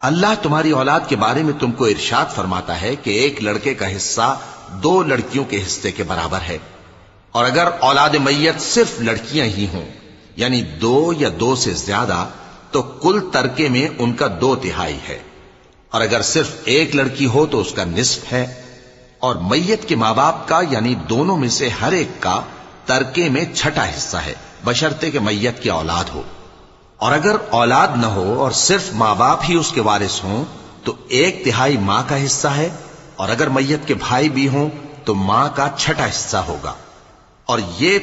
अल्लाह तुम्हारी औलाद के बारे में तुमको इरशाद फरमाता है कि एक लड़के का हिस्सा 2 लड़कियों के हिस्से के बराबर है, और अगर औलाद मैयत सिर्फ लड़कियां ही हों, यानी 2 या 2 से ज्यादा, तो कुल तरके में उनका 2/3 है, और अगर सिर्फ एक लड़की हो तो उसका निस्फ है, और मैयत के मां बाप का यानी दोनों में से हर एक का तरके में 6ठा हिस्सा है, बशर्ते के मैयत की औलाद हो। और अगर औलाद न हो और सिर्फ मां बाप ही उसके वारिस हों तो 1/3 मां का हिस्सा है, और अगर मैयत के भाई भी हों तो मां का 6ठा हिस्सा होगा। और ये